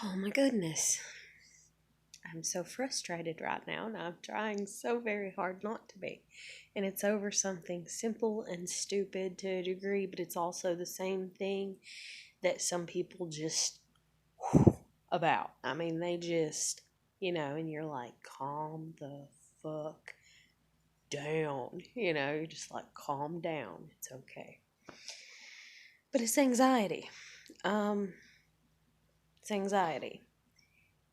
Oh my goodness. I'm so frustrated right now, and I'm trying so very hard not to be. And it's over something simple and stupid to a degree, but it's also the same thing that some people just about. I mean, they just, and you're like, calm the fuck down. You're just like, calm down. It's okay. But it's anxiety. Um, it's anxiety.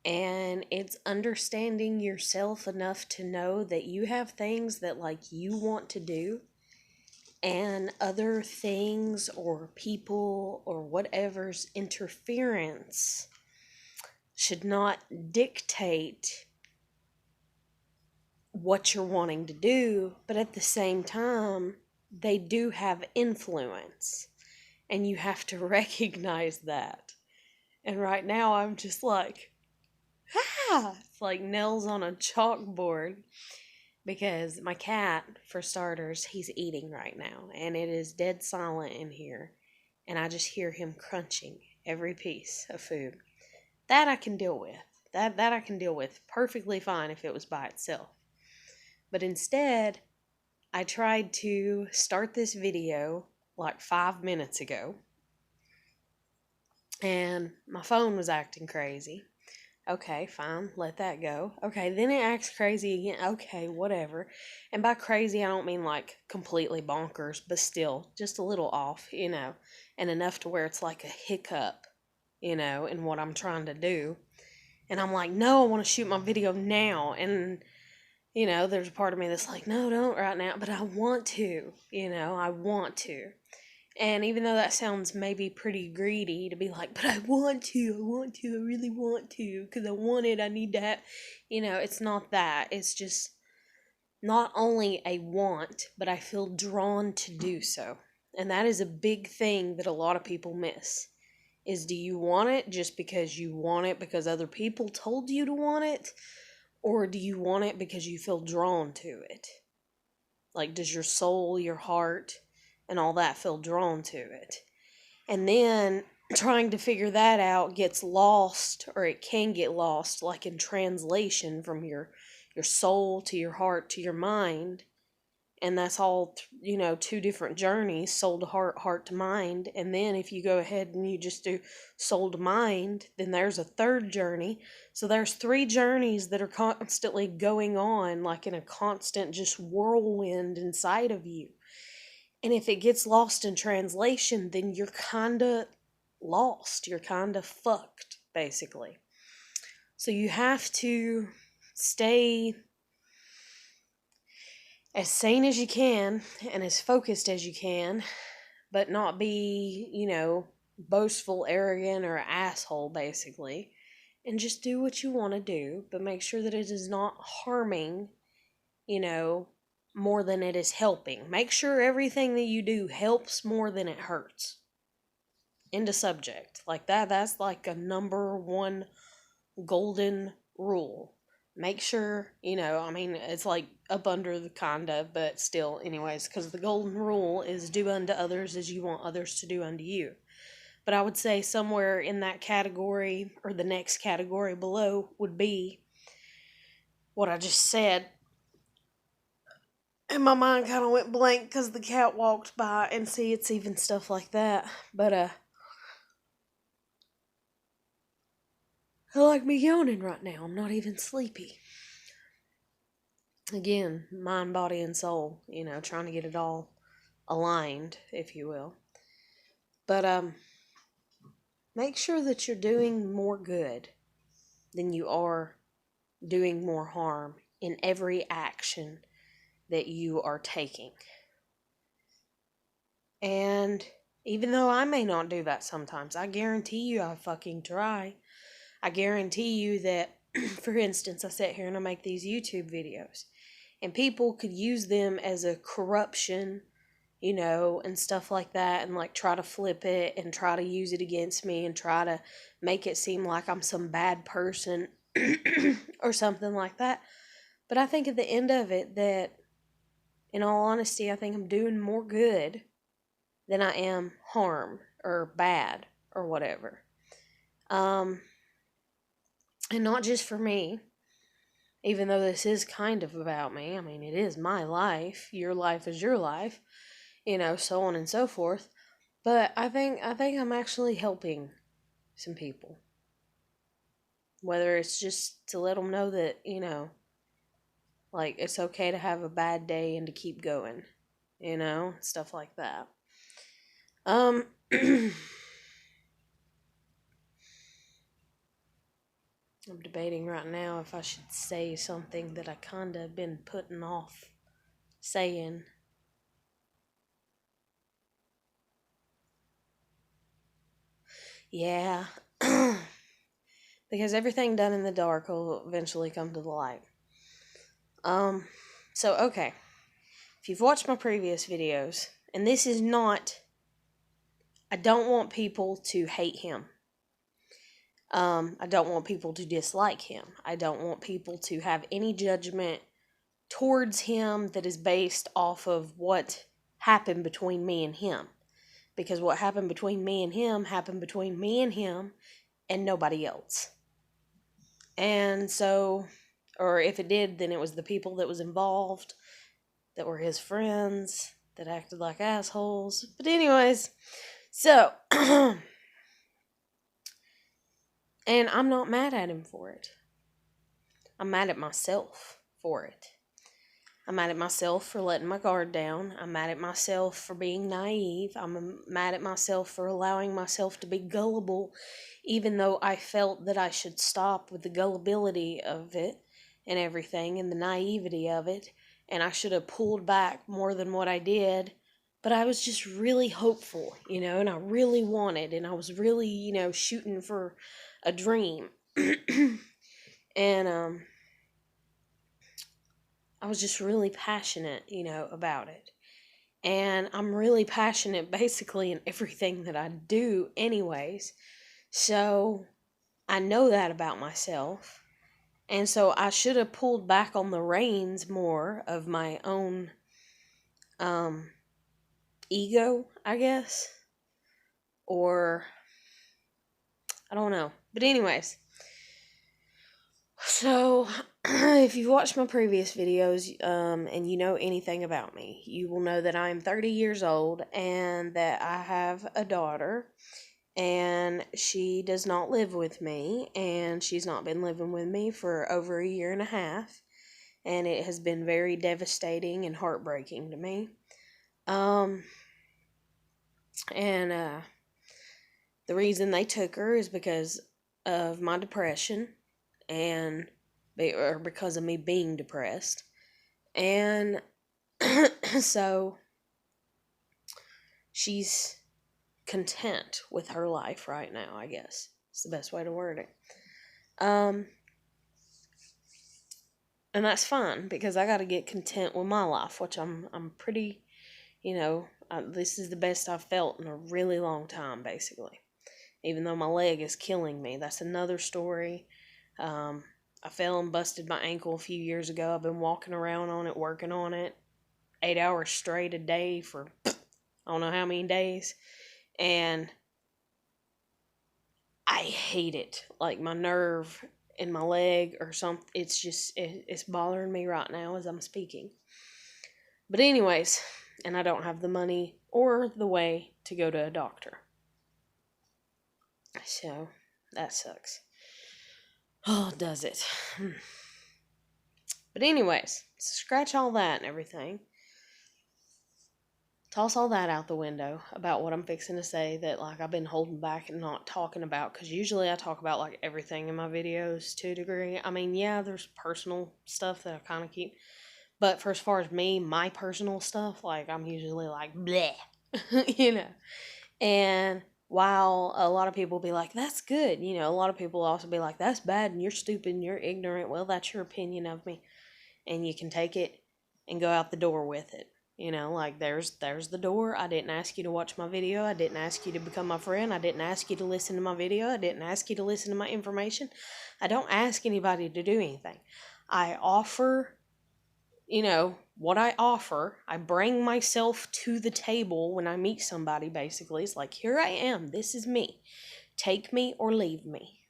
And it's understanding yourself enough to know that you have things that like you want to do, and other things or people or whatever's interference should not dictate what you're wanting to do, but at the same time they do have influence, and you have to recognize that. And right now I'm just like, it's like nails on a chalkboard, because my cat, for starters, he's eating right now, and it is dead silent in here, and I just hear him crunching every piece of food. That I can deal with. That I can deal with perfectly fine if it was by itself. But instead, I tried to start this video like 5 minutes ago, and my phone was acting crazy. Okay, fine, let that go. Okay, then it acts crazy again. Okay, whatever. And by crazy, I don't mean like completely bonkers, but still just a little off, and enough to where it's like a hiccup, in what I'm trying to do. And I'm like, no, I want to shoot my video now. And, there's a part of me that's like, no, don't right now. But I want to, I want to. And even though that sounds maybe pretty greedy to be like, but I really want to, because I want it, I need to have, it's not that. It's just not only a want, but I feel drawn to do so. And that is a big thing that a lot of people miss. Is, do you want it just because you want it because other people told you to want it? Or do you want it because you feel drawn to it? Like, does your soul, your heart, and all that feel drawn to it? And then trying to figure that out gets lost, or it can get lost, like in translation from your soul to your heart to your mind. And that's all, two different journeys: soul to heart, heart to mind. And then if you go ahead and you just do soul to mind, then there's a third journey. So there's three journeys that are constantly going on, like in a constant just whirlwind inside of you. And if it gets lost in translation, then you're kind of lost. You're kind of fucked, basically. So you have to stay as sane as you can and as focused as you can, but not be, boastful, arrogant, or asshole, basically. And just do what you want to do, but make sure that it is not harming, you know, more than it is helping. Make sure everything that you do helps more than it hurts. End of subject. Like that's like a number one golden rule. Make sure, I mean, it's like up under the kinda, but still, anyways, because the golden rule is do unto others as you want others to do unto you. But I would say somewhere in that category, or the next category below, would be what I just said. And my mind kind of went blank because the cat walked by, and see, it's even stuff like that. But, I like me yawning right now. I'm not even sleepy. Again, mind, body, and soul, trying to get it all aligned, if you will. But, make sure that you're doing more good than you are doing more harm in every action that you are taking. And even though I may not do that sometimes, I guarantee you I fucking try. I guarantee you that, for instance, I sit here and I make these YouTube videos, and people could use them as a corruption, and stuff like that, and like try to flip it and try to use it against me and try to make it seem like I'm some bad person or something like that. But I think at the end of it that, in all honesty, I think I'm doing more good than I am harm or bad or whatever. Um, And not just for me, even though this is kind of about me. I mean, it is my life. Your life is your life, so on and so forth. But I think I'm actually helping some people. Whether it's just to let them know that, like it's okay to have a bad day and to keep going, stuff like that. Um I'm debating right now if I should say something that I kind of been putting off saying. Yeah. Because everything done in the dark will eventually come to the light. Um, so, okay. If you've watched my previous videos, and this is not, I don't want people to hate him. I don't want people to dislike him. I don't want people to have any judgment towards him that is based off of what happened between me and him. Because what happened between me and him happened between me and him and nobody else. And so, or if it did, then it was the people that was involved, that were his friends, that acted like assholes. But anyways, so, and I'm not mad at him for it. I'm mad at myself for it. I'm mad at myself for letting my guard down. I'm mad at myself for being naive. I'm mad at myself for allowing myself to be gullible, even though I felt that I should stop with the gullibility of it and everything and the naivety of it. And I should have pulled back more than what I did. But I was just really hopeful, and I really wanted, and I was really, shooting for a dream. And, I was just really passionate, about it. And I'm really passionate basically in everything that I do, anyways. So I know that about myself. And so I should have pulled back on the reins more of my own um, ego, I guess. Or I don't know. But, anyways. So, if you've watched my previous videos, and you know anything about me, you will know that I'm 30 years old and that I have a daughter, and she does not live with me, and she's not been living with me for over a year and a half, and it has been very devastating and heartbreaking to me. And the reason they took her is because of my depression and or because of me being depressed. And so she's content with her life right now, I guess. It's the best way to word it. And that's fine because I got to get content with my life, which I'm pretty, this is the best I've felt in a really long time, basically. Even though my leg is killing me. That's another story. I fell and busted my ankle a few years ago. I've been walking around on it, working on it 8 hours straight a day for I don't know how many days. And I hate it. Like my nerve in my leg or something. It's bothering me right now as I'm speaking. But anyways, and I don't have the money or the way to go to a doctor. So that sucks. Oh, does it? But anyways, scratch all that and everything. Toss all that out the window about what I'm fixing to say that like I've been holding back and not talking about, because usually I talk about like everything in my videos to a degree. I mean, yeah, there's personal stuff that I kind of keep, but for as far as me, my personal stuff, like I'm usually like bleh, And while a lot of people be like, that's good, a lot of people also be like, that's bad and you're stupid and you're ignorant. Well, that's your opinion of me, and you can take it and go out the door with it. Like there's the door. I didn't ask you to watch my video. I didn't ask you to become my friend. I didn't ask you to listen to my video. I didn't ask you to listen to my information. I don't ask anybody to do anything. I offer, what I offer. I bring myself to the table when I meet somebody, basically. It's like, here I am. This is me. Take me or leave me,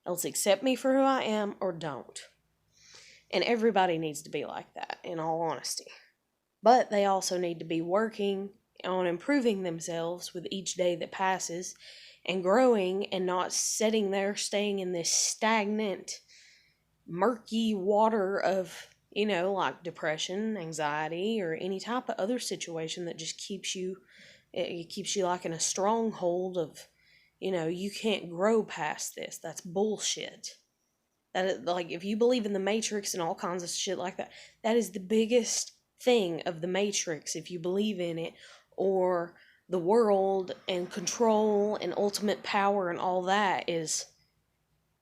Else accept me for who I am or don't. And everybody needs to be like that, in all honesty. But they also need to be working on improving themselves with each day that passes and growing and not sitting there staying in this stagnant, murky water of, like depression, anxiety, or any type of other situation that just keeps you, it keeps you like in a stronghold of, you can't grow past this. That's bullshit. That is, like, if you believe in the Matrix and all kinds of shit like that, that is the biggest thing of the Matrix, if you believe in it, or the world and control and ultimate power and all that, is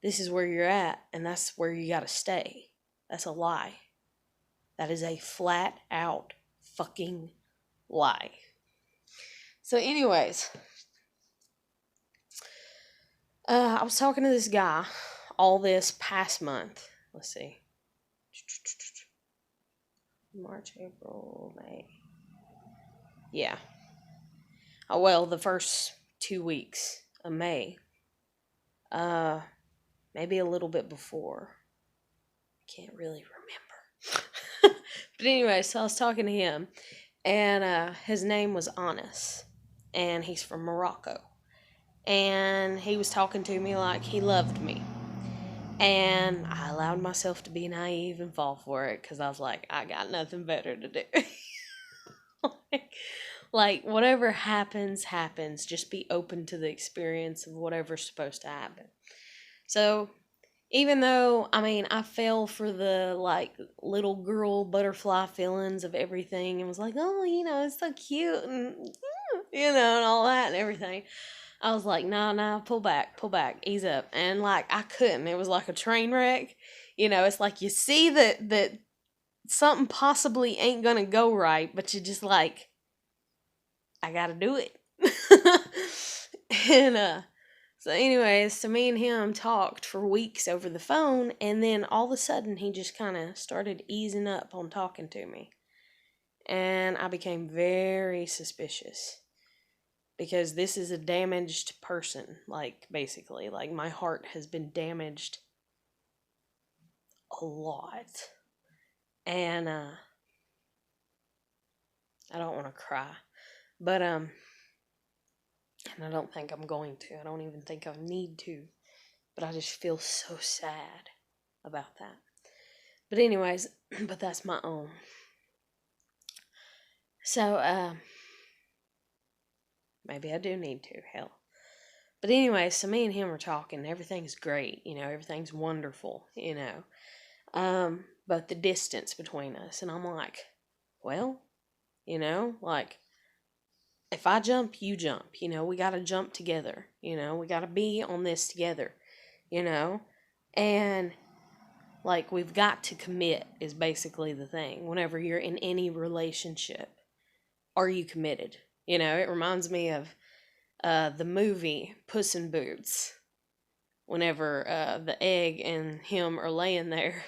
this is where you're at and that's where you gotta stay. That's a lie. That is a flat out fucking lie. So anyways, I was talking to this guy all this past month. Let's see. March, April, May. Yeah. Oh, well, the first 2 weeks of May. Maybe a little bit before. Can't really remember. But anyway, so I was talking to him, and his name was Anas, and he's from Morocco. And he was talking to me like he loved me. And I allowed myself to be naive and fall for it because I was like, I got nothing better to do. like, whatever happens, happens. Just be open to the experience of whatever's supposed to happen. So, even though, I fell for the, like, little girl butterfly feelings of everything and was like, oh, it's so cute and, and all that and everything. I was like, nah, pull back, ease up. And, like, I couldn't. It was like a train wreck. It's like you see that something possibly ain't gonna go right, but you just like, I gotta do it. and, so anyways, so me and him talked for weeks over the phone, and then all of a sudden he just kind of started easing up on talking to me. And I became very suspicious. Because this is a damaged person, like, basically. Like, my heart has been damaged a lot. And, I don't want to cry. But, and I don't think I'm going to. I don't even think I need to. But I just feel so sad about that. But anyways, but that's my own. So, maybe I do need to, hell. But anyway, so me and him were talking. Everything's great, everything's wonderful, but the distance between us. And I'm like, well, like, if I jump, you jump. We got to jump together. We got to be on this together, And, like, we've got to commit is basically the thing. Whenever you're in any relationship, are you committed? It reminds me of the movie Puss in Boots. Whenever the egg and him are laying there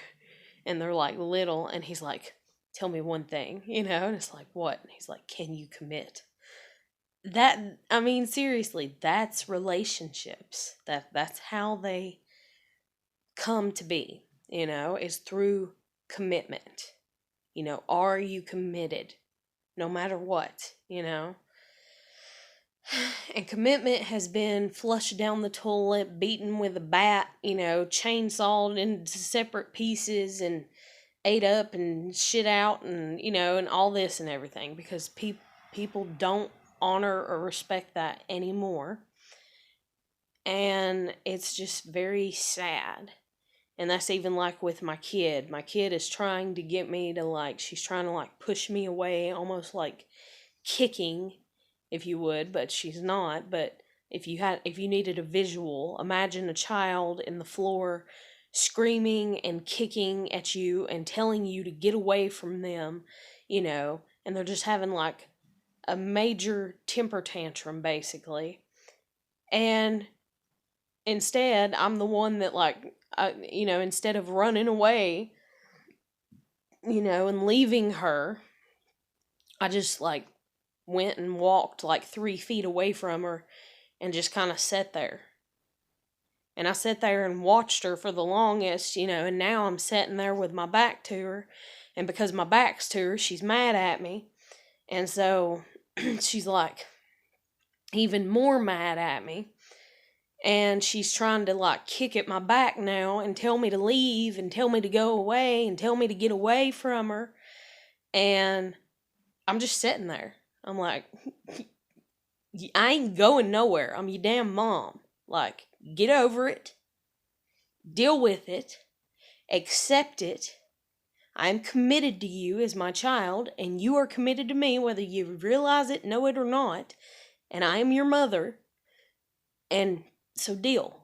and they're like little, and he's like, tell me one thing, and it's like, what? And he's like, can you commit? That, seriously, that's relationships. That's how they come to be, is through commitment. Are you committed? No matter what, And commitment has been flushed down the toilet, beaten with a bat, chainsawed into separate pieces and ate up and shit out and, and all this and everything because people don't honor or respect that anymore. And it's just very sad. And that's even like with my kid. My kid is trying to get me to, like, she's trying to, like, push me away, almost like kicking, if you would, but she's not. But if you needed a visual, imagine a child in the floor screaming and kicking at you and telling you to get away from them, and they're just having like a major temper tantrum basically. And instead, I'm the one that, like, instead of running away, and leaving her, I just, like, went and walked, like, 3 feet away from her and just kind of sat there. And I sat there and watched her for the longest, and now I'm sitting there with my back to her. And because my back's to her, she's mad at me. And so she's like even more mad at me. And she's trying to like kick at my back now and tell me to leave and tell me to go away and tell me to get away from her. And I'm just sitting there. I'm like, I ain't going nowhere. I'm your damn mom. Like, get over it. Deal with it. Accept it. I am committed to you as my child, and you are committed to me, whether you realize it, know it, or not. And I am your mother. And so deal.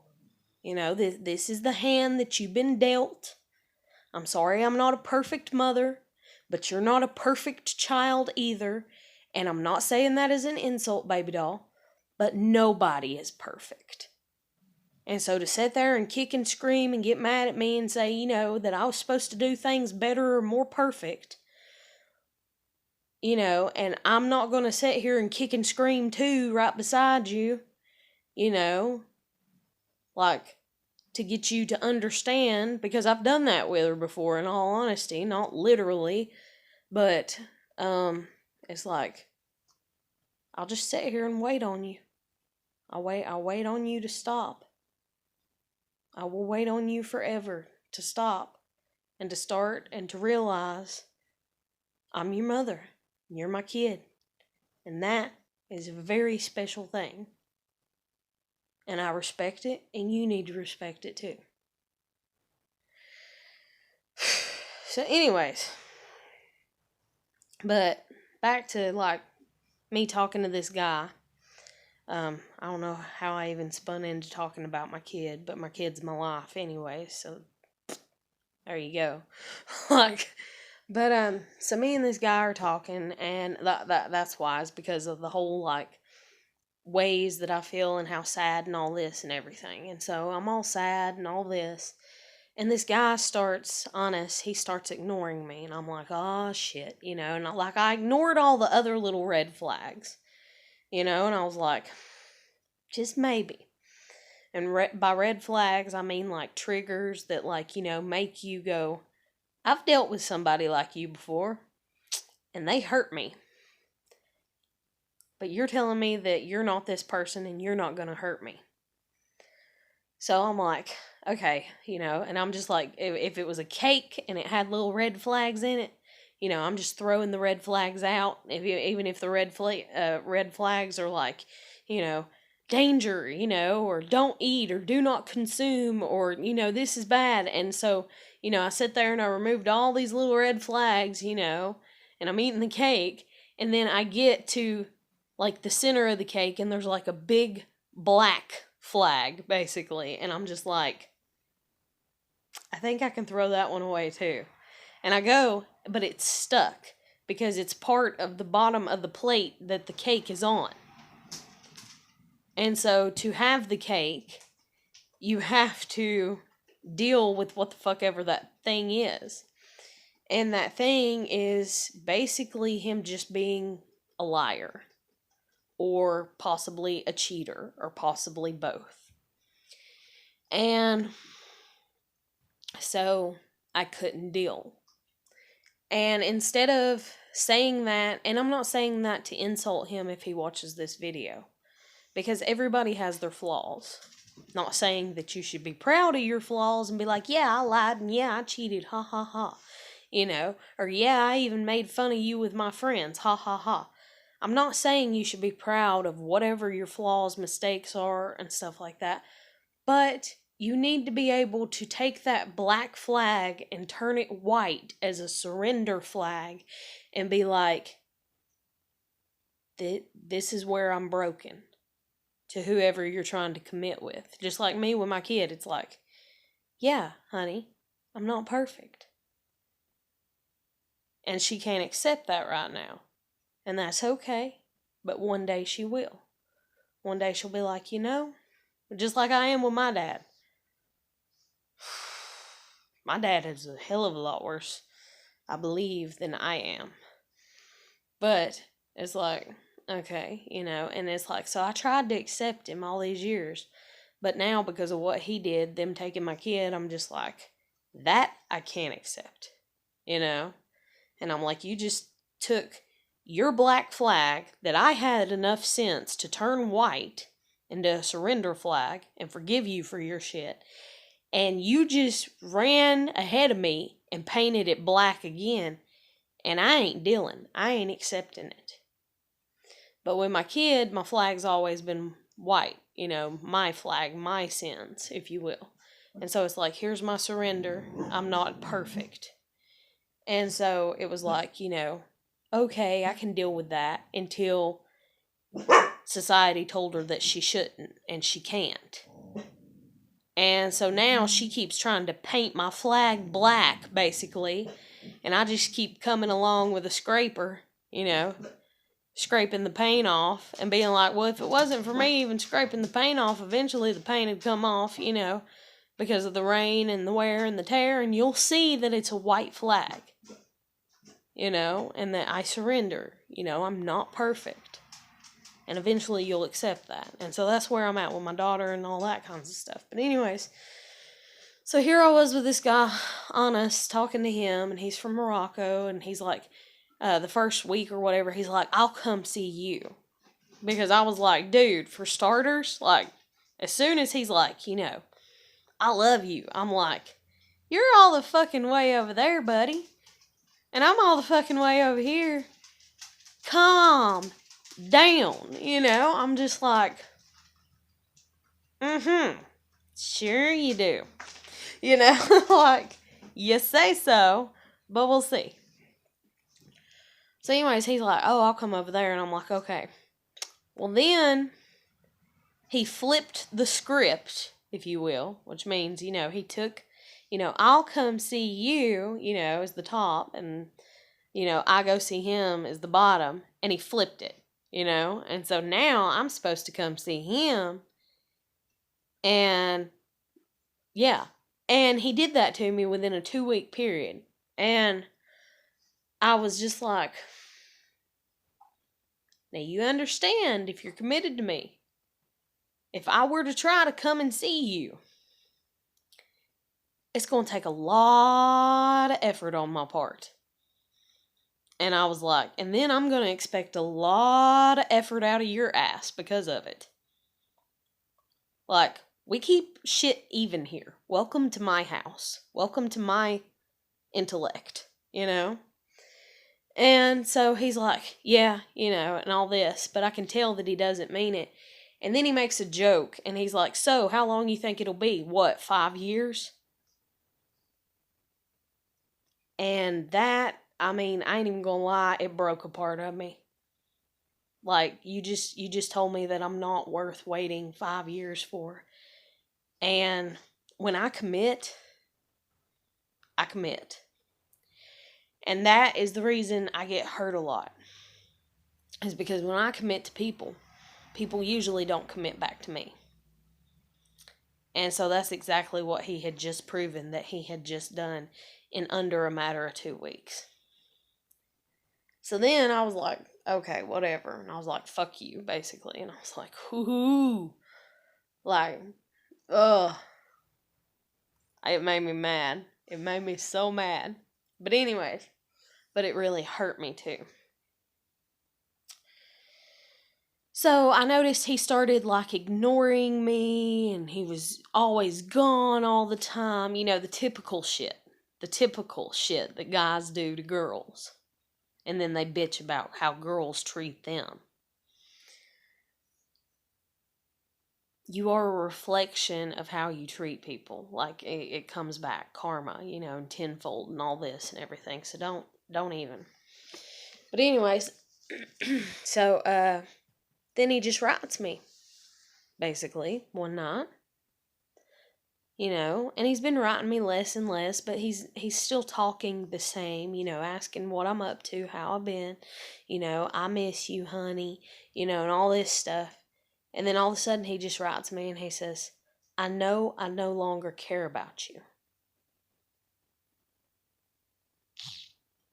This is the hand that you've been dealt. I'm sorry I'm not a perfect mother, but you're not a perfect child either. And I'm not saying that as an insult, baby doll, but nobody is perfect. And so to sit there and kick and scream and get mad at me and say, that I was supposed to do things better or more perfect, and I'm not going to sit here and kick and scream too right beside you, like to get you to understand, because I've done that with her before, in all honesty, not literally, but it's like, I'll just sit here and wait on you. I'll wait on you to stop. I will wait on you forever to stop and to start and to realize I'm your mother. You're my kid. And that is a very special thing. And I respect it, and you need to respect it too. So anyways, but back to like me talking to this guy. I don't know how I even spun into talking about my kid, but my kid's my life anyway, so there you go. So me and this guy are talking, and that's wise because of the whole like ways that I feel and how sad and all this and everything. And so I'm all sad and all this. And this guy starts, honest, he starts ignoring me. And I'm like, oh shit, and I ignored all the other little red flags, and I was like, just maybe. And by red flags, I mean like triggers that like, make you go, I've dealt with somebody like you before, and they hurt me. But you're telling me that you're not this person and you're not going to hurt me. So I'm like, okay, and I'm just like, if it was a cake and it had little red flags in it, I'm just throwing the red flags out. Even if the red flags are like, danger, or don't eat or do not consume or, this is bad. And so, I sit there and I removed all these little red flags, and I'm eating the cake. And then I get to like the center of the cake and there's like a big black flag basically. And I'm just like, I think I can throw that one away too. And I go, but it's stuck because it's part of the bottom of the plate that the cake is on. And so to have the cake, you have to deal with what the fuck ever that thing is. And that thing is basically him just being a liar, or possibly a cheater, or possibly both. And so I couldn't deal. And instead of saying that, and I'm not saying that to insult him if he watches this video, because everybody has their flaws. Not saying that you should be proud of your flaws and be like, yeah, I lied and yeah, I cheated, ha ha ha. Or yeah, I even made fun of you with my friends, ha ha ha. I'm not saying you should be proud of whatever your flaws, mistakes are, and stuff like that. But you need to be able to take that black flag and turn it white as a surrender flag and be like, this is where I'm broken, to whoever you're trying to commit with. Just like me with my kid, it's like, yeah, honey, I'm not perfect. And she can't accept that right now. And that's okay. But one day she will. One day she'll be like, just like I am with my dad. My dad is a hell of a lot worse, I believe, than I am. But it's like, okay, and it's like, so I tried to accept him all these years. But now, because of what he did, them taking my kid, I'm just like, that I can't accept, you know? And I'm like, you just took your black flag that I had enough sense to turn white into a surrender flag and forgive you for your shit. And you just ran ahead of me and painted it black again. And I ain't dealing. I ain't accepting it. But with my kid, my flag's always been white. You know, my flag, my sins, if you will. And so it's like, here's my surrender. I'm not perfect. And so it was like, you know, okay, I can deal with that until society told her that she shouldn't and she can't. And so now she keeps trying to paint my flag black, basically. And I just keep coming along with a scraper, you know, scraping the paint off and being like, well, if it wasn't for me even scraping the paint off, eventually the paint would come off, you know, because of the rain and the wear and the tear. And you'll see that it's a white flag, you know, and that I surrender. You know, I'm not perfect. And eventually you'll accept that. And so that's where I'm at with my daughter and all that kinds of stuff. But anyways, so here I was with this guy, Anas, talking to him, and he's from Morocco, and he's like, the first week or whatever, he's like, I'll come see you. Because I was like, dude, for starters, like, as soon as he's like, you know, I love you, I'm like, you're all the fucking way over there, buddy. And I'm all the fucking way over here. Calm down, you know? I'm just like, sure you do. You know, like, you say so, but we'll see. So anyways, he's like, oh, I'll come over there. And I'm like, okay. Well, then he flipped the script, if you will, which means, you know, he took, you know, I'll come see you, you know, as the top, and, you know, I go see him as the bottom, and he flipped it, you know? And so now I'm supposed to come see him, and yeah. And he did that to me within a 2-week period. And I was just like, now you understand, if you're committed to me, if I were to try to come and see you, it's going to take a lot of effort on my part. And I was like, and then I'm going to expect a lot of effort out of your ass because of it. Like, we keep shit even here. Welcome to my house. Welcome to my intellect, you know? And so he's like, yeah, you know, and all this, but I can tell that he doesn't mean it. And then he makes a joke, and he's like, so, how long you think it'll be? What, 5 years? And that, I mean, I ain't even gonna lie, it broke a part of me. Like, you just told me that I'm not worth waiting 5 years for. And when I commit, I commit. And that is the reason I get hurt a lot. Is because when I commit to people, people usually don't commit back to me. And so that's exactly what he had just proven that he had just done in under a matter of 2 weeks. So then I was like, okay, whatever. And I was like, fuck you, basically. And I was like, whoo. Like, ugh. It made me mad. It made me so mad. But anyways, but it really hurt me too. So I noticed he started like ignoring me, and he was always gone all the time. You know, the typical shit. The typical shit that guys do to girls. And then they bitch about how girls treat them. You are a reflection of how you treat people. Like, it comes back. Karma, you know, and tenfold and all this and everything. So don't even. But anyways, so, then he just writes me, basically, one night. You know, and he's been writing me less and less, but he's still talking the same, you know, asking what I'm up to, how I've been, you know, I miss you, honey, you know, and all this stuff. And then all of a sudden he just writes me and he says, I know I no longer care about you.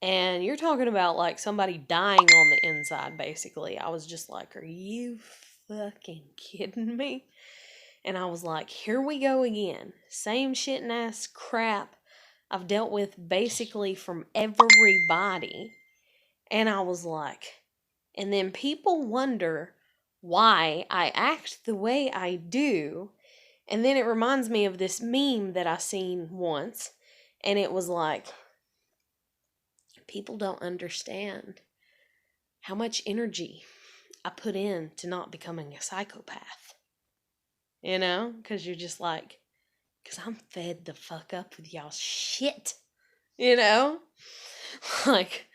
And you're talking about like somebody dying on the inside, basically. I was just like, are you fucking kidding me? And I was like, here we go again. Same shit and ass crap I've dealt with basically from everybody. And I was like, and then people wonder why I act the way I do. And then it reminds me of this meme that I seen once. And it was like, people don't understand how much energy I put in to not becoming a psychopath. You know? Because you're just like, because I'm fed the fuck up with y'all shit. You know? Like,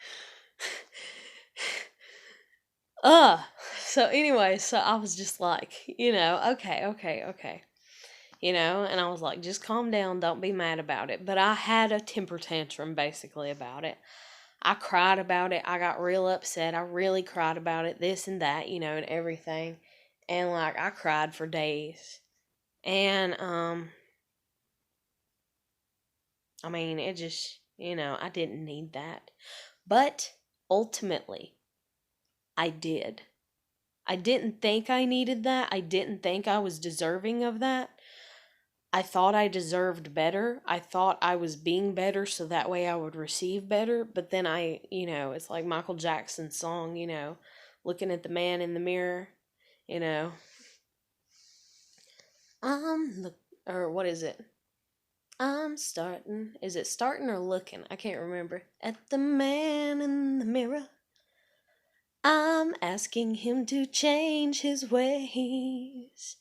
so anyway, so I was just like, okay. And I was like, just calm down, don't be mad about it. But I had a temper tantrum basically about it. I cried about it. I got real upset. I really cried about it, this and that, and everything. And like I cried for days. And I mean, it just, I didn't need that. But ultimately, I did. I didn't think I needed that. I didn't think I was deserving of that. I thought I deserved better. I thought I was being better so that way I would receive better. But then it's like Michael Jackson's song, looking at the man in the mirror, you know. Or what is it? I'm starting. Is it starting or looking? I can't remember. At the man in the mirror. I'm asking him to change his ways.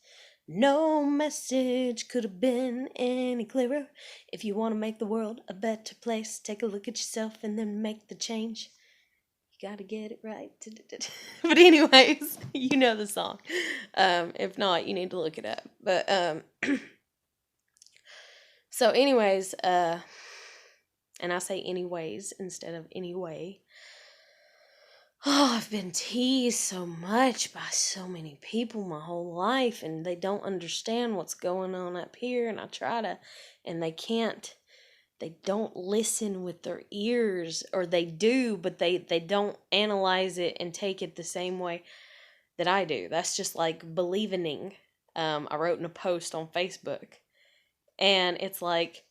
No message could have been any clearer. If you want to make the world a better place, take a look at yourself and then make the change. You gotta get it right. But anyways, you know the song. If not, you need to look it up. But so anyways, and I say anyways instead of anyway. Oh, I've been teased so much by so many people my whole life, and they don't understand what's going on up here, and I try to, and they can't. They don't listen with their ears, or they do, but they don't analyze it and take it the same way that I do. That's just like believing. I wrote in a post on Facebook, and it's like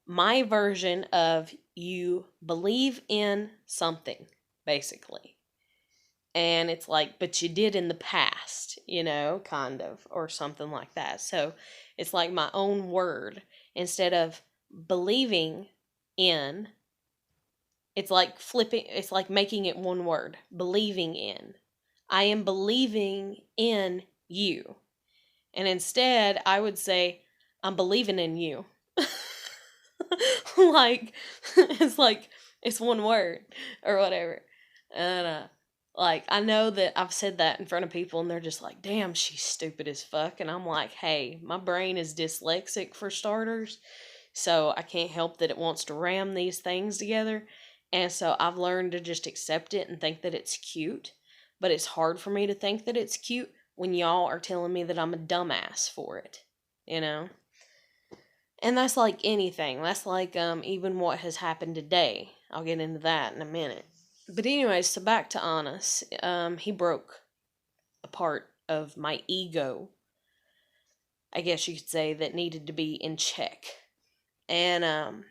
my version of you believe in something, basically. And it's like, but you did in the past, kind of, or something like that. So it's like my own word. Instead of believing in, it's like flipping, it's like making it one word. Believing in. I am believing in you. And instead, I would say, I'm believing in you. Like, it's one word or whatever. And, like, I know that I've said that in front of people and they're just like, damn, she's stupid as fuck. And I'm like, hey, my brain is dyslexic for starters. So I can't help that it wants to ram these things together. And so I've learned to just accept it and think that it's cute. But it's hard for me to think that it's cute when y'all are telling me that I'm a dumbass for it, And that's like anything. That's like even what has happened today. I'll get into that in a minute. But anyways, so back to Honest. He broke a part of my ego, I guess you could say, that needed to be in check. And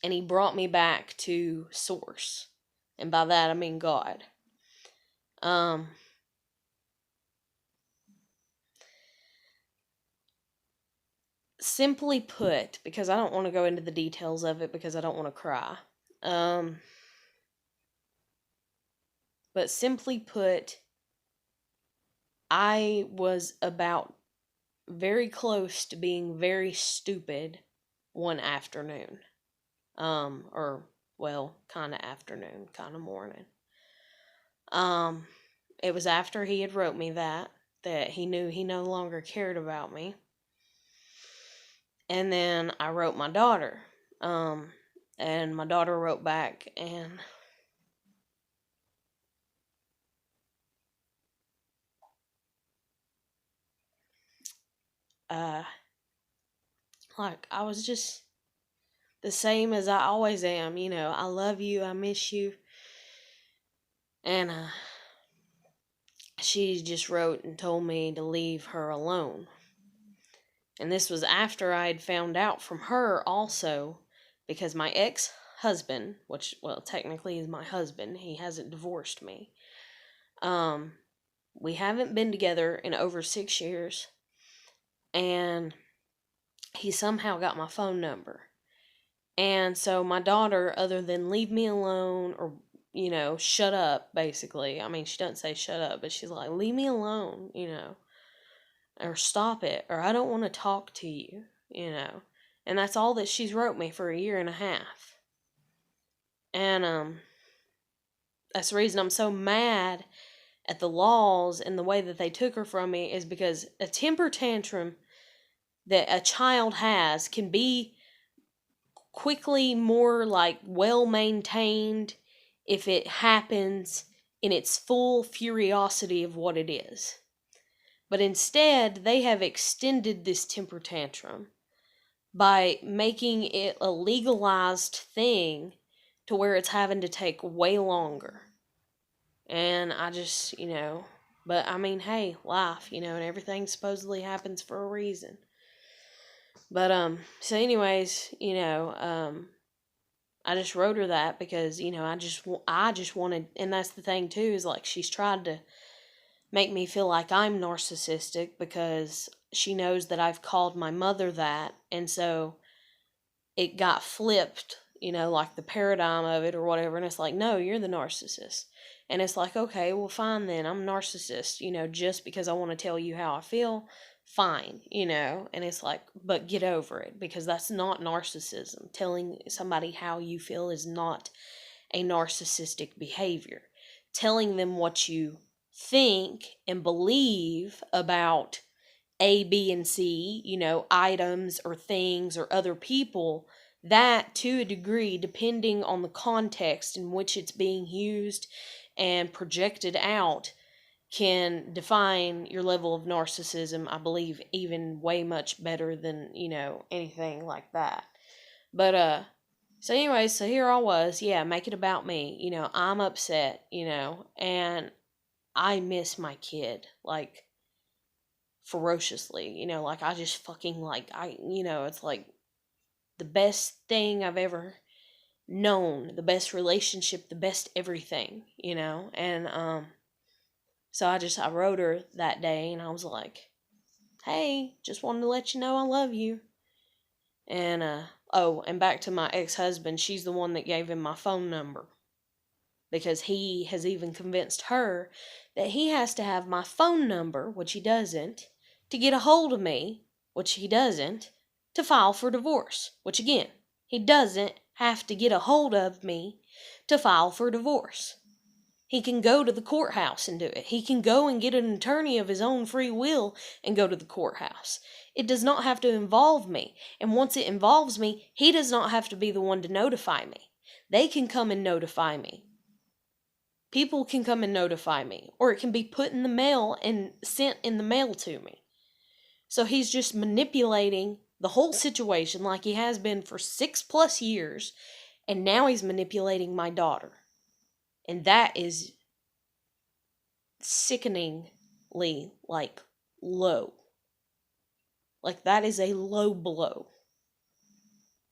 he brought me back to source. And by that I mean God. Simply put, because I don't want to go into the details of it because I don't want to cry. But simply put, I was about very close to being very stupid one afternoon. Or, well, kind of afternoon, kind of morning. It was after he had wrote me that he knew he no longer cared about me. And then I wrote my daughter. And my daughter wrote back, and like, I was just the same as I always am, I love you, I miss you. And she just wrote and told me to leave her alone. And this was after I had found out from her also, because my ex-husband, which, well, technically is my husband, he hasn't divorced me. We haven't been together in over 6 years, and he somehow got my phone number. And so my daughter, other than leave me alone or, shut up, basically. I mean, she doesn't say shut up, but she's like, leave me alone, or stop it, or I don't want to talk to you, And that's all that she's wrote me for 1.5 years. And that's the reason I'm so mad at the laws and the way that they took her from me, is because a temper tantrum that a child has can be quickly more like well maintained if it happens in its full furiosity of what it is. But instead, they have extended this temper tantrum by making it a legalized thing to where it's having to take way longer. And I just, but I mean, hey, life, and everything supposedly happens for a reason. But, so anyways, I just wrote her that because, I just wanted, and that's the thing too, is like she's tried to make me feel like I'm narcissistic because she knows that I've called my mother that, and so it got flipped, like the paradigm of it or whatever, and it's like, no, you're the narcissist. And it's like, okay, well, fine then, I'm a narcissist, just because I want to tell you how I feel, fine, and it's like, but get over it, because that's not narcissism. Telling somebody how you feel is not a narcissistic behavior. Telling them what you think and believe about A, B, and C, items or things or other people, that to a degree, depending on the context in which it's being used and projected out, can define your level of narcissism, I believe, even way much better than, anything like that. But, so anyway, so here I was, make it about me, I'm upset, and I miss my kid, like, ferociously, like, I just fucking, like, it's like the best thing I've ever known, the best relationship, the best everything, and, so I wrote her that day, and I was like, hey, just wanted to let you know I love you. And, and back to my ex-husband, she's the one that gave him my phone number. Because he has even convinced her that he has to have my phone number, which he doesn't, to get a hold of me, which he doesn't, to file for divorce, which again, he doesn't have to get a hold of me to file for divorce. He can go to the courthouse and do it. He can go and get an attorney of his own free will and go to the courthouse. It does not have to involve me. And once it involves me, he does not have to be the one to notify me. They can come and notify me. People can come and notify me. Or it can be put in the mail and sent in the mail to me. So he's just manipulating the whole situation like he has been for 6+ years. And now he's manipulating my daughter. And that is sickeningly, like, low. Like, that is a low blow.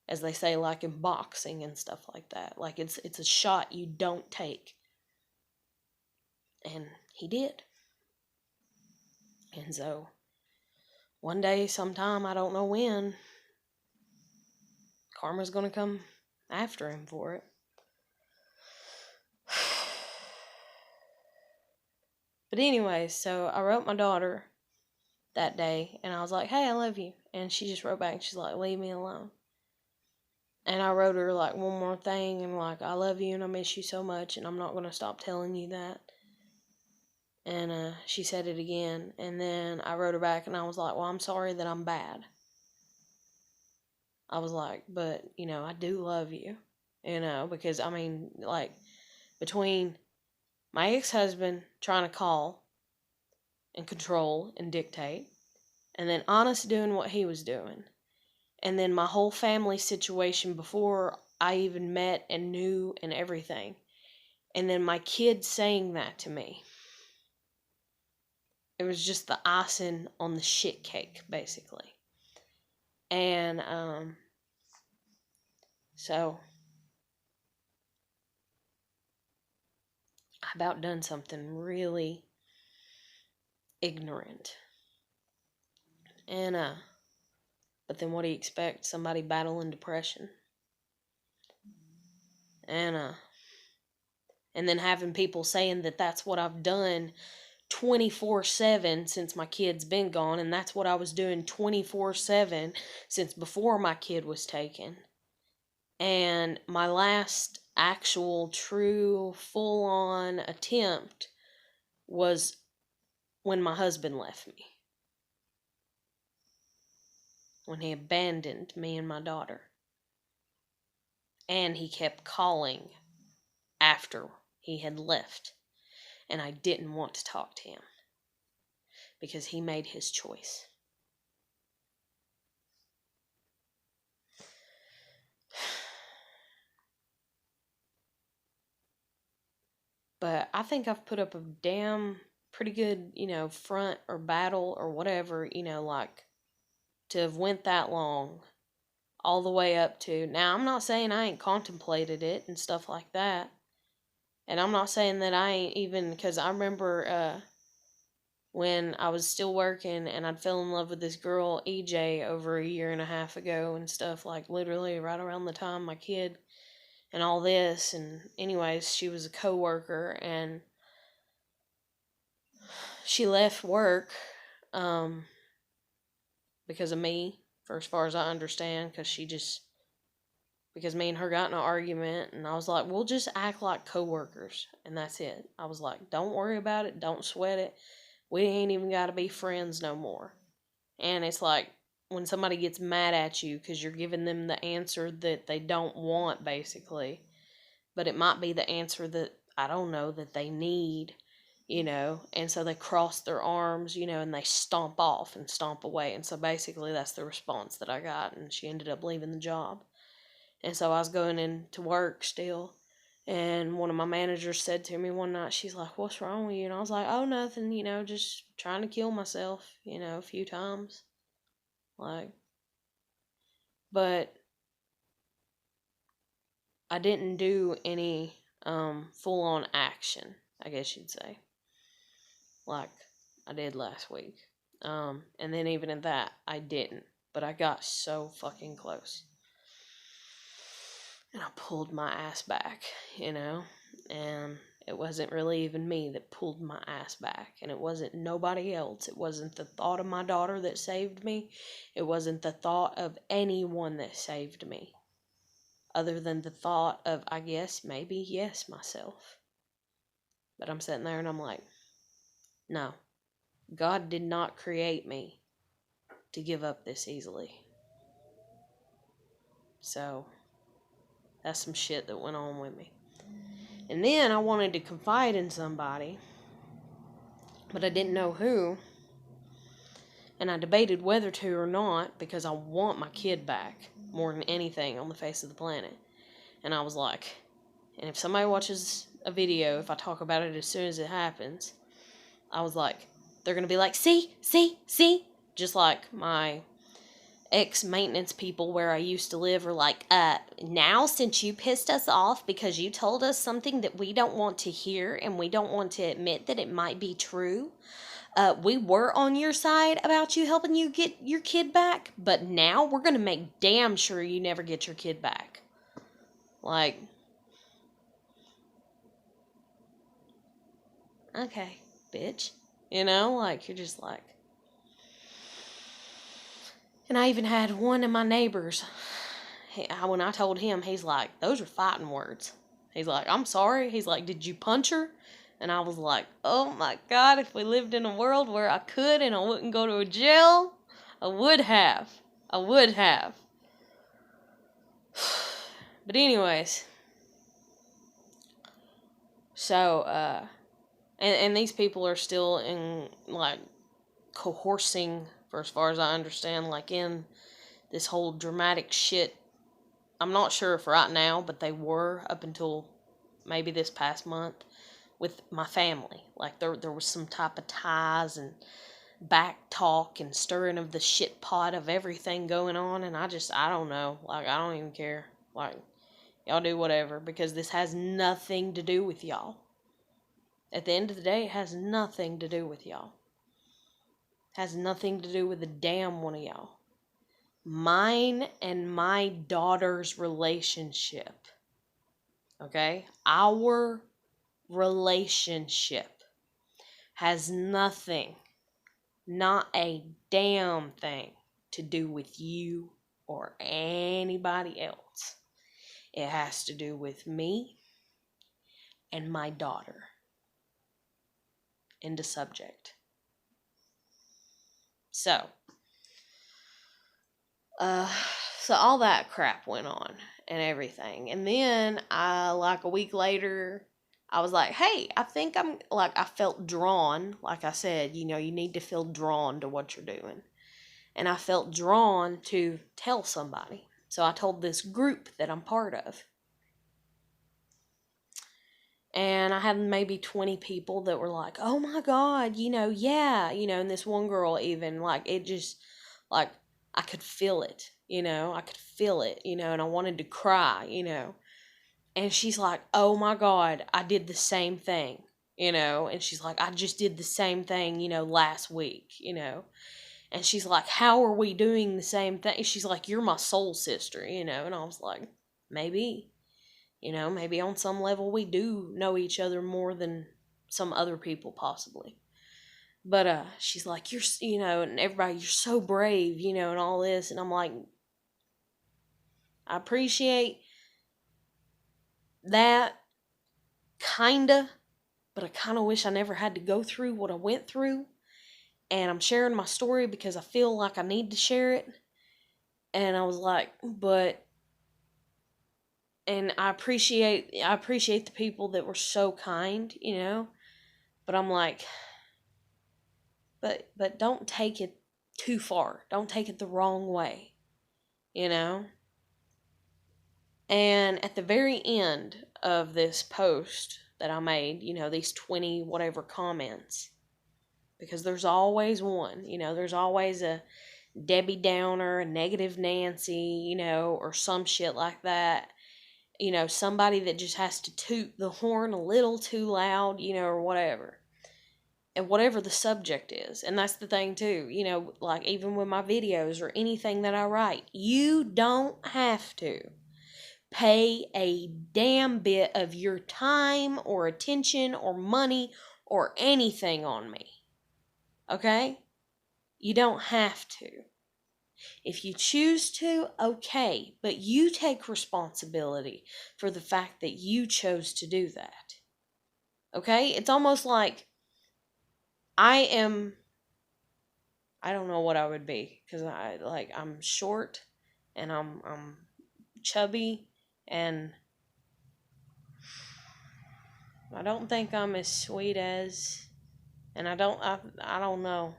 As they say, like, in boxing and stuff like that. Like, it's a shot you don't take. And he did. And so, one day, sometime, I don't know when, karma's gonna come after him for it. But anyway, so I wrote my daughter that day, and I was like, hey, I love you. And she just wrote back, and she's like, leave me alone. And I wrote her, like, one more thing, and, like, I love you, and I miss you so much, and I'm not going to stop telling you that. And she said it again, and then I wrote her back, and I was like, well, I'm sorry that I'm bad. I was like, but, I do love you, because, I mean, like, between my ex-husband trying to call and control and dictate, and then Honest doing what he was doing, and then my whole family situation before I even met and knew and everything, and then my kid saying that to me, it was just the icing on the shit cake, basically. And, so I about done something really ignorant. And, but then what do you expect? Somebody battling depression. And then having people saying that that's what I've done 24/7 since my kid's been gone, and that's what I was doing 24/7 since before my kid was taken. And my last actual true full on attempt was when my husband left me. When he abandoned me and my daughter. And he kept calling after he had left. And I didn't want to talk to him. Because he made his choice. But I think I've put up a pretty good, front or battle or whatever, like to have went that long all the way up to. Now, I'm not saying I ain't contemplated it and stuff like that. And I'm not saying that I ain't even, because I remember when I was still working and I'd fell in love with this girl, EJ, over a year and a half ago and stuff, like literally right around the time my kid and all this. And anyways, she was a coworker and she left work because of me, for as far as I understand, because me and her got in an argument, and I was like, we'll just act like coworkers, and that's it. I was like, don't worry about it, don't sweat it, we ain't even got to be friends no more. And it's like, when somebody gets mad at you because you're giving them the answer that they don't want, basically, but it might be the answer that, I don't know, that they need, and so they cross their arms, and they stomp off and stomp away, and so basically that's the response that I got, and she ended up leaving the job. And so I was going into work still, and one of my managers said to me one night, she's like, what's wrong with you? And I was like, oh, nothing, just trying to kill myself, a few times, but I didn't do any full-on action, I guess you'd say, like I did last week. And then even at that, I didn't. But I got so fucking close. And I pulled my ass back, And it wasn't really even me that pulled my ass back. And it wasn't nobody else. It wasn't the thought of my daughter that saved me. It wasn't the thought of anyone that saved me. Other than the thought of, I guess, maybe, yes, myself. But I'm sitting there and I'm like, no. God did not create me to give up this easily. So, that's some shit that went on with me. And then I wanted to confide in somebody, but I didn't know who. And I debated whether to or not, because I want my kid back more than anything on the face of the planet. And I was like, and if somebody watches a video, if I talk about it as soon as it happens, I was like, they're going to be like, see? Just like my ex-maintenance people where I used to live are like, now since you pissed us off because you told us something that we don't want to hear and we don't want to admit that it might be true, we were on your side about you helping you get your kid back, but now we're going to make damn sure you never get your kid back. Like, okay, bitch. Like, you're just like. And I even had one of my neighbors, when I told him, he's like, those are fighting words. He's like, I'm sorry. He's like, did you punch her? And I was like, oh my God, if we lived in a world where I could and I wouldn't go to a jail, I would have. But anyways, so, and these people are still in, like, coercing, for as far as I understand, like, in this whole dramatic shit. I'm not sure if right now, but they were up until maybe this past month. with my family. Like there was some type of ties and back talk and stirring of the shit pot of everything going on, and I don't know. Like, I don't even care. Like, y'all do whatever, because this has nothing to do with y'all. At the end of the day, it has nothing to do with y'all. It has nothing to do with a damn one of y'all. Mine and my daughter's relationship. Okay? Our relationship has nothing, not a damn thing, to do with you or anybody else. It has to do with me and my daughter. End of subject. So all that crap went on and everything. And then like a week later, I was like, hey, I think I felt drawn. Like I said, you need to feel drawn to what you're doing. And I felt drawn to tell somebody. So I told this group that I'm part of. And I had maybe 20 people that were like, oh my God, yeah. And this one girl even, like, it just, like, I could feel it, I could feel it, and I wanted to cry, And she's like, oh my God, I did the same thing, And she's like, I just did the same thing, last week, And she's like, how are we doing the same thing? She's like, you're my soul sister, And I was like, maybe. Maybe on some level we do know each other more than some other people possibly. But she's like, you're, and everybody, you're so brave, and all this. And I'm like, I appreciate that, kinda, but I kind of wish I never had to go through what I went through. And I'm sharing my story because I feel like I need to share it. And I was like, and I appreciate the people that were so kind, But I'm like, but don't take it too far. Don't take it the wrong way, And at the very end of this post that I made, these 20 whatever comments, because there's always one, there's always a Debbie Downer, a negative Nancy, or some shit like that. Somebody that just has to toot the horn a little too loud, or whatever. And whatever the subject is. And that's the thing too, like even with my videos or anything that I write, you don't have to pay a damn bit of your time or attention or money or anything on me. Okay? You don't have to. If you choose to, okay, but you take responsibility for the fact that you chose to do that. Okay? It's almost like I don't know what I would be, because I'm short and I'm chubby, and I don't think I'm as sweet as, and I don't know.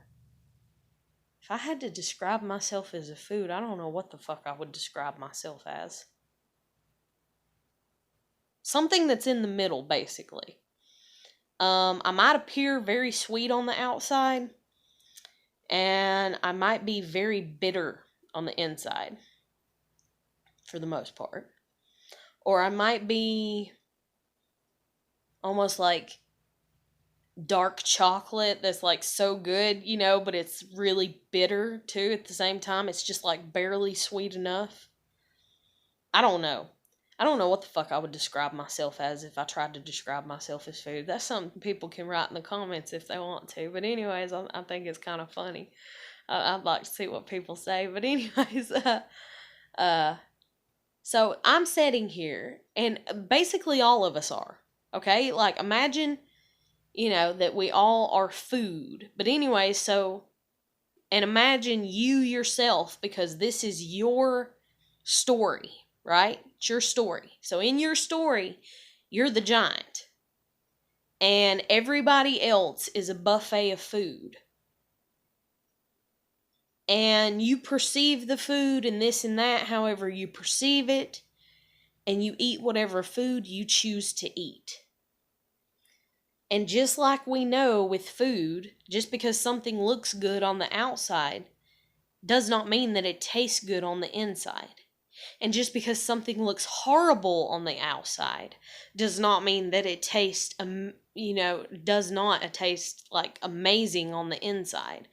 If I had to describe myself as a food, I don't know what the fuck I would describe myself as. Something that's in the middle, basically. I might appear very sweet on the outside, and I might be very bitter on the inside, for the most part. Or I might be almost like dark chocolate that's like so good, but it's really bitter too at the same time. It's just like barely sweet enough. I don't know. I don't know what the fuck I would describe myself as if I tried to describe myself as food. That's something people can write in the comments if they want to. But anyways, I think it's kind of funny. I'd like to see what people say. But anyways, so I'm sitting here, and basically all of us are. Okay? Like, imagine, that we all are food. But anyways, and imagine you yourself, because this is your story. Right? It's your story. So in your story, you're the giant. And everybody else is a buffet of food. And you perceive the food and this and that however you perceive it. And you eat whatever food you choose to eat. And just like we know with food, just because something looks good on the outside does not mean that it tastes good on the inside. And just because something looks horrible on the outside does not mean that it tastes, does not taste like amazing on the inside.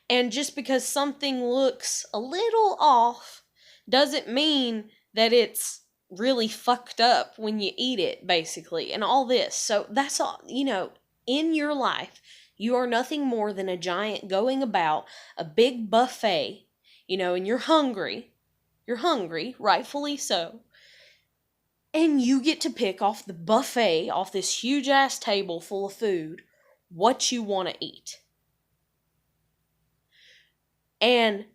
And just because something looks a little off doesn't mean that it's really fucked up when you eat it, basically, and all this. So that's all, in your life, you are nothing more than a giant going about a big buffet, and you're hungry. You're hungry, rightfully so. And you get to pick off the buffet, off this huge ass table full of food, what you want to eat. And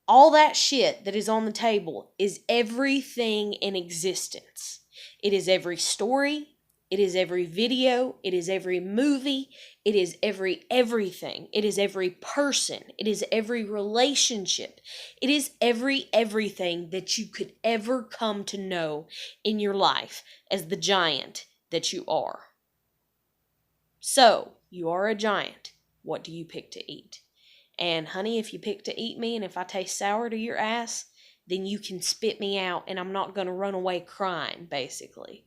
all that shit that is on the table is everything in existence. It is every story. It is every video. It is every movie. It is everything. It is every person. It is every relationship. It is everything that you could ever come to know in your life as the giant that you are. So, you are a giant. What do you pick to eat? And honey, if you pick to eat me and if I taste sour to your ass, then you can spit me out and I'm not going to run away crying, basically.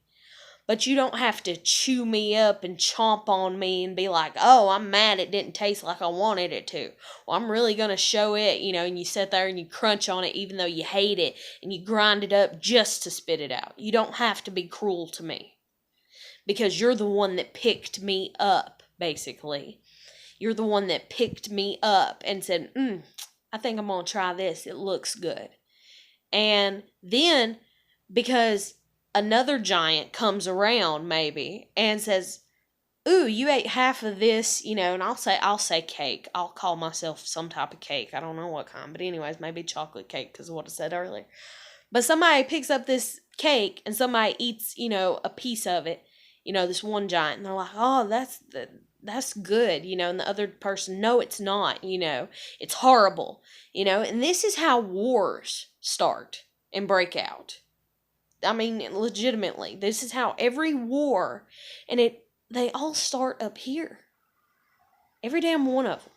But you don't have to chew me up and chomp on me and be like, oh, I'm mad it didn't taste like I wanted it to. Well, I'm really going to show it, and you sit there and you crunch on it even though you hate it and you grind it up just to spit it out. You don't have to be cruel to me because you're the one that picked me up, basically. You're the one that picked me up and said, I think I'm going to try this. It looks good. And then, because another giant comes around maybe and says, ooh, you ate half of this, and I'll say cake. I'll call myself some type of cake. I don't know what kind, but anyways, maybe chocolate cake because of what I said earlier. But somebody picks up this cake and somebody eats, a piece of it, this one giant, and they're like, oh, that's good, and the other person, no, it's not, it's horrible, and this is how wars start and break out. I mean, legitimately, this is how every war, and they all start up here. Every damn one of them.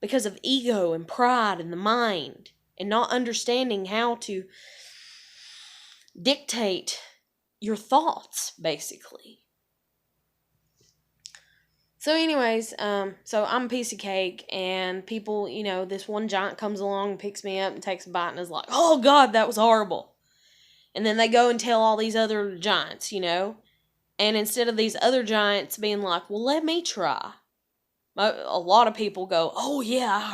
Because of ego and pride and the mind, and not understanding how to dictate your thoughts, basically. So anyways, so I'm a piece of cake, and people, this one giant comes along and picks me up and takes a bite and is like, oh God, that was horrible. And then they go and tell all these other giants, and instead of these other giants being like, well, let me try, a lot of people go, oh yeah, I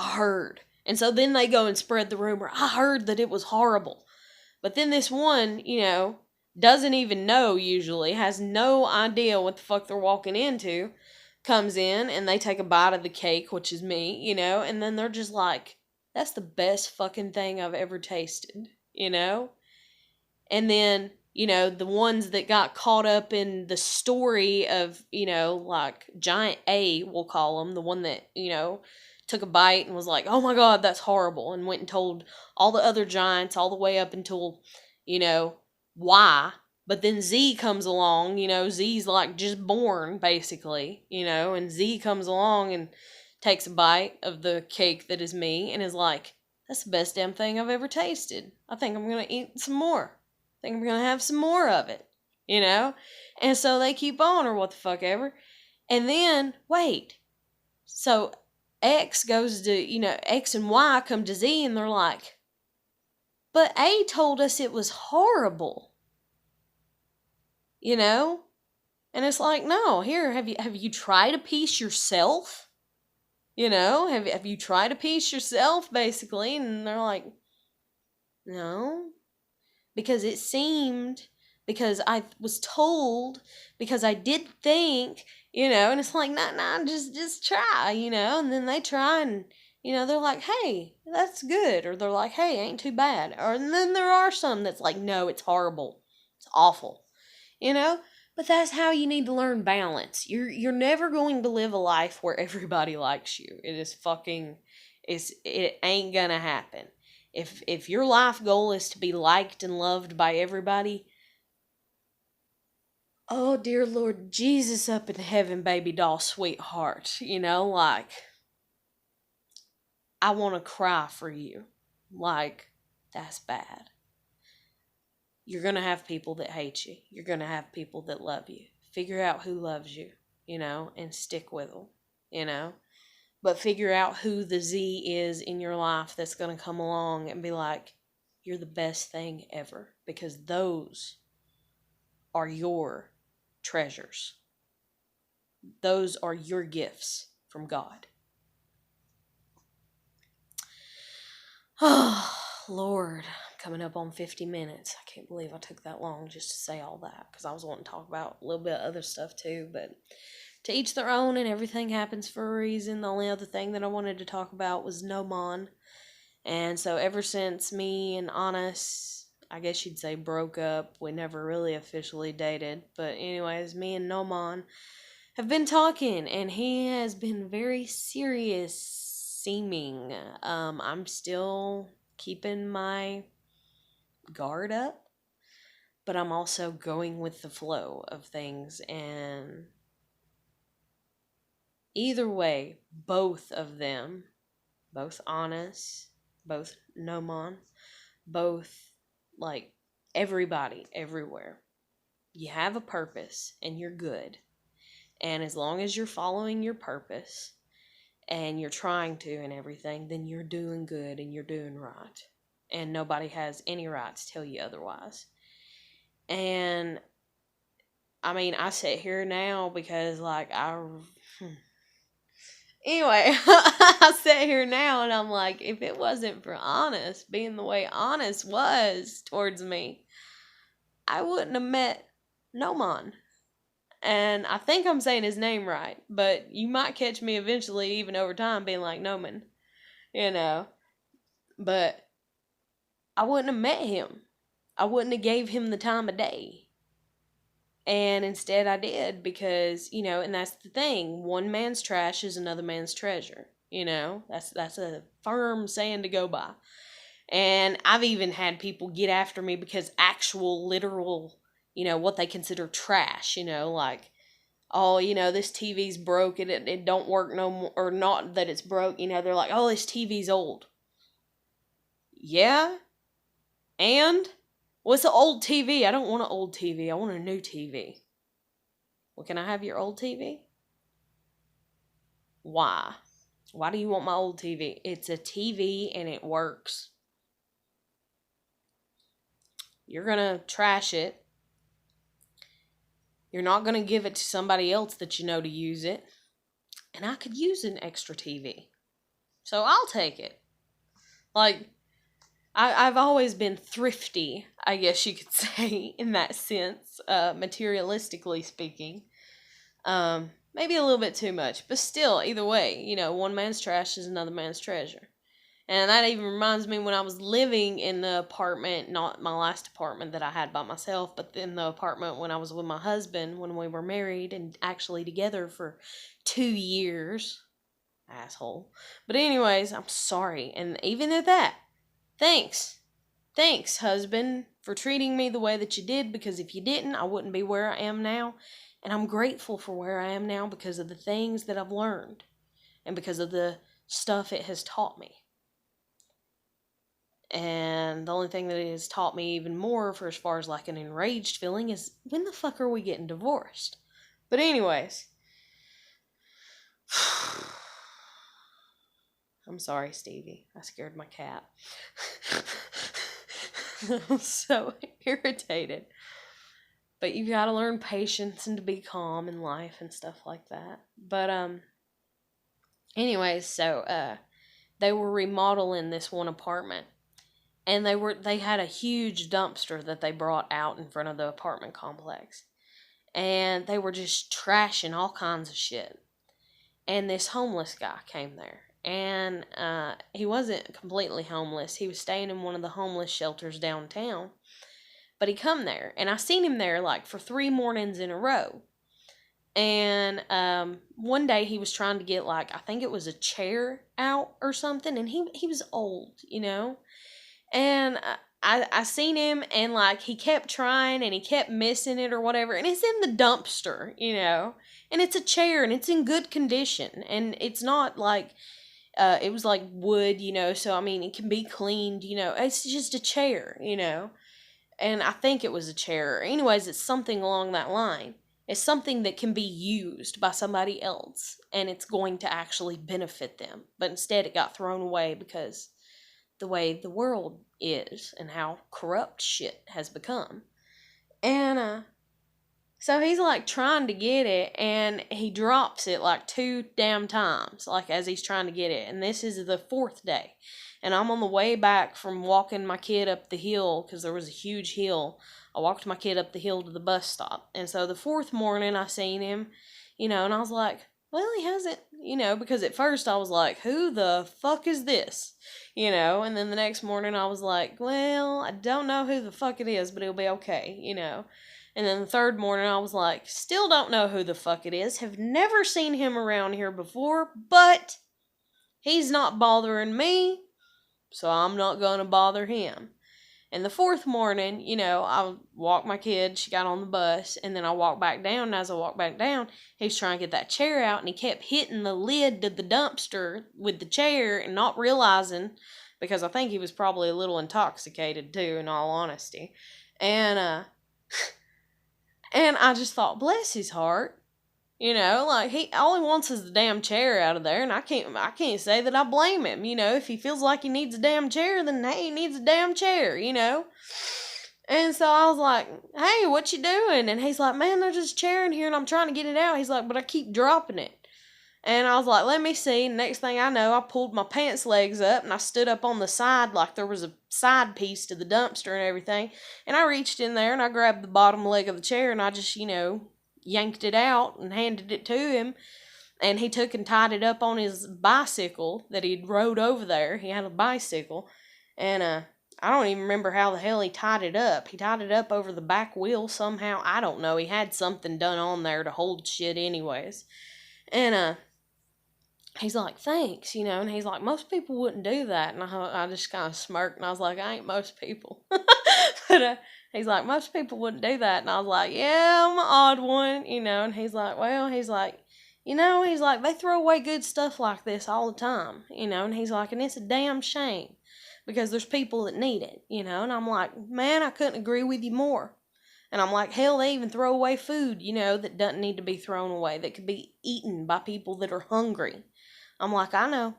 heard. And so then they go and spread the rumor, I heard that it was horrible. But then this one, doesn't even know usually, has no idea what the fuck they're walking into, comes in and they take a bite of the cake, which is me, and then they're just like, that's the best fucking thing I've ever tasted, And then, the ones that got caught up in the story of, like Giant A, we'll call him, the one that, took a bite and was like, oh my God, that's horrible, and went and told all the other giants all the way up until, Y. But then Z comes along, Z's like just born, basically, and Z comes along and takes a bite of the cake that is me and is like, that's the best damn thing I've ever tasted. I think I'm going to eat some more. I think I'm going to have some more of it, And so they keep on, or what the fuck ever. And then, wait. So X goes to, X and Y come to Z and they're like, but A told us it was horrible. And it's like, no, here, have you tried a piece yourself? Have you tried a piece yourself, basically? And they're like, no. Because it seemed, because I was told, because I did think, and it's like, nah, just try, and then they try and, they're like, hey, that's good, or they're like, hey, ain't too bad, and then there are some that's like, no, it's horrible, it's awful, but that's how you need to learn balance. You're never going to live a life where everybody likes you. It ain't gonna happen. If your life goal is to be liked and loved by everybody, oh, dear Lord Jesus up in heaven, baby doll, sweetheart. Like, I want to cry for you. Like, that's bad. You're going to have people that hate you. You're going to have people that love you. Figure out who loves you, and stick with them, But figure out who the Z is in your life that's going to come along and be like, you're the best thing ever. Because those are your treasures. Those are your gifts from God. Oh, Lord. Coming up on 50 minutes. I can't believe I took that long just to say all that. Because I was wanting to talk about a little bit of other stuff too. But to each their own, and everything happens for a reason. The only other thing that I wanted to talk about was Nomon. And so ever since me and Honest, I guess you'd say, broke up, we never really officially dated. But anyways, me and Nomon have been talking, and he has been very serious seeming. I'm still keeping my guard up, but I'm also going with the flow of things, and either way, both of them, both Honest, both Nomon, both, like, everybody, everywhere, you have a purpose, and you're good. And as long as you're following your purpose, and you're trying to and everything, then you're doing good and you're doing right. And nobody has any right to tell you otherwise. And, I mean, I sit here now because, like, Anyway, I sit here now and I'm like, if it wasn't for Honest being the way Honest was towards me, I wouldn't have met Nomon. And I think I'm saying his name right, but you might catch me eventually, even over time, being like Noman, you know. But I wouldn't have met him. I wouldn't have gave him the time of day. And instead I did because, and that's the thing. One man's trash is another man's treasure. That's a firm saying to go by. And I've even had people get after me because actual literal, what they consider trash, like, oh, this TV's broke and it don't work no more, or not that it's broke, they're like, oh, this TV's old. Yeah? And? Well, it's an old TV. I don't want an old TV. I want a new TV. Well, can I have your old TV? Why? Why do you want my old TV? It's a TV and it works. You're going to trash it. You're not going to give it to somebody else that you know to use it. And I could use an extra TV. So I'll take it. Like, I've always been thrifty, I guess you could say, in that sense, materialistically speaking. Maybe a little bit too much, but still, either way, one man's trash is another man's treasure. And that even reminds me when I was living in the apartment, not my last apartment that I had by myself, but in the apartment when I was with my husband, when we were married and actually together for 2 years. Asshole. But anyways, I'm sorry. And even at that, thanks. Thanks, husband, for treating me the way that you did, because if you didn't, I wouldn't be where I am now. And I'm grateful for where I am now because of the things that I've learned and because of the stuff it has taught me. And the only thing that it has taught me even more for as far as like an enraged feeling is, when the fuck are we getting divorced? But anyways, I'm sorry, Stevie. I scared my cat. I'm so irritated. But you've got to learn patience and to be calm in life and stuff like that. But anyways, so they were remodeling this one apartment, and they had a huge dumpster that they brought out in front of the apartment complex, and they were just trashing all kinds of shit. And this homeless guy came there, and he wasn't completely homeless. He was staying in one of the homeless shelters downtown. But he come there, and I seen him there like for 3 mornings in a row. And one day he was trying to get, like, I think it was a chair out or something, and he was old, And I seen him, and like he kept trying and he kept missing it or whatever, and it's in the dumpster, and it's a chair and it's in good condition, and it's not like it was like wood, so I mean it can be cleaned, it's just a chair, and I think it was a chair. Anyways, it's something along that line. It's something that can be used by somebody else and it's going to actually benefit them. But instead, it got thrown away because the way the world is and how corrupt shit has become. And so he's like trying to get it and he drops it like 2 damn times, like as he's trying to get it. And this is the 4th day. And I'm on the way back from walking my kid up the hill because there was a huge hill. I walked my kid up the hill to the bus stop. And so the 4th morning I seen him, and I was like, well, he hasn't, because at first I was like, who the fuck is this? And then the next morning I was like, well, I don't know who the fuck it is, but it'll be okay, And then the 3rd morning I was like, still don't know who the fuck it is, have never seen him around here before, but he's not bothering me, so I'm not gonna bother him. And the 4th morning, I walked my kid, she got on the bus, and then I walked back down, and as I walked back down, he was trying to get that chair out, and he kept hitting the lid to the dumpster with the chair and not realizing, because I think he was probably a little intoxicated too, in all honesty. And I just thought, bless his heart. Like he all he wants is the damn chair out of there, and I can't say that I blame him. If he feels like he needs a damn chair, then hey, he needs a damn chair. And so I was like, hey, what you doing? And he's like, man, there's this chair in here, and I'm trying to get it out. He's like, but I keep dropping it. And I was like, let me see. Next thing I know, I pulled my pants legs up and I stood up on the side like there was a side piece to the dumpster and everything. And I reached in there and I grabbed the bottom leg of the chair and I just, yanked it out and handed it to him. And he took and tied it up on his bicycle that he'd rode over there. He had a bicycle. And I don't even remember how the hell he tied it up. He tied it up over the back wheel somehow. I don't know. He had something done on there to hold shit anyways. And he's like, thanks, and he's like, most people wouldn't do that. And I just kind of smirked, and I was like, I ain't most people. But he's like, most people wouldn't do that. And I was like, yeah, I'm an odd one, and he's like, well, he's like, they throw away good stuff like this all the time, and he's like, and it's a damn shame because there's people that need it, and I'm like, man, I couldn't agree with you more. And I'm like, hell, they even throw away food, that doesn't need to be thrown away, that could be eaten by people that are hungry. I'm like, I know.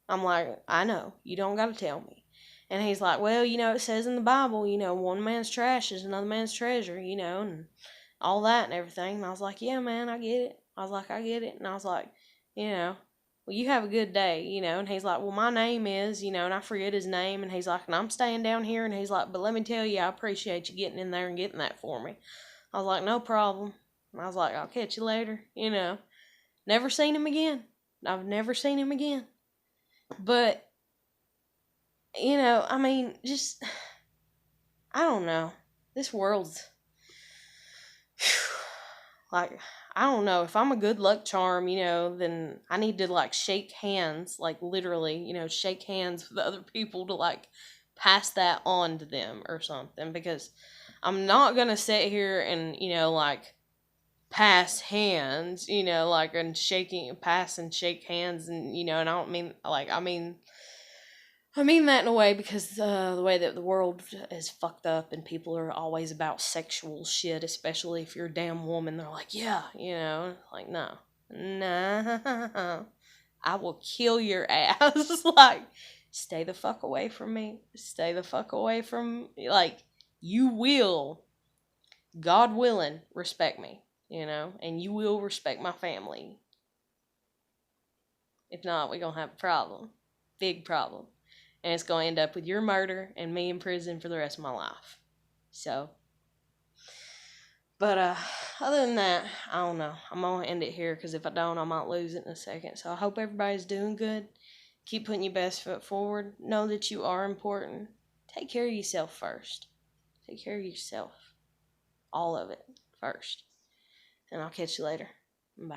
I know. You don't got to tell me. And he's like, well, it says in the Bible, one man's trash is another man's treasure, and all that and everything. And I was like, yeah, man, I get it. I was like, I get it. And I was like, well, you have a good day, And he's like, well, my name is, and I forget his name. And he's like, and I'm staying down here. And he's like, but let me tell you, I appreciate you getting in there and getting that for me. I was like, no problem. And I was like, I'll catch you later, Never seen him again. I've never seen him again. But, I mean, just, I don't know. This world's, like, I don't know. If I'm a good luck charm, then I need to, like, shake hands, like, literally, shake hands with other people to, like, pass that on to them or something. Because I'm not going to sit here and, like, pass hands, like, and pass and shake hands, and, and I don't mean, like, I mean that in a way because the way that the world is fucked up and people are always about sexual shit, especially if you're a damn woman, they're like, yeah, like, no, I will kill your ass, like, stay the fuck away from me, stay the fuck away from, like, you will, God willing, respect me. And you will respect my family. If not, we're going to have a problem. Big problem. And it's going to end up with your murder and me in prison for the rest of my life. So, but other than that, I don't know. I'm going to end it here because if I don't, I might lose it in a second. So I hope everybody's doing good. Keep putting your best foot forward. Know that you are important. Take care of yourself first. Take care of yourself. All of it first. And I'll catch you later. Bye.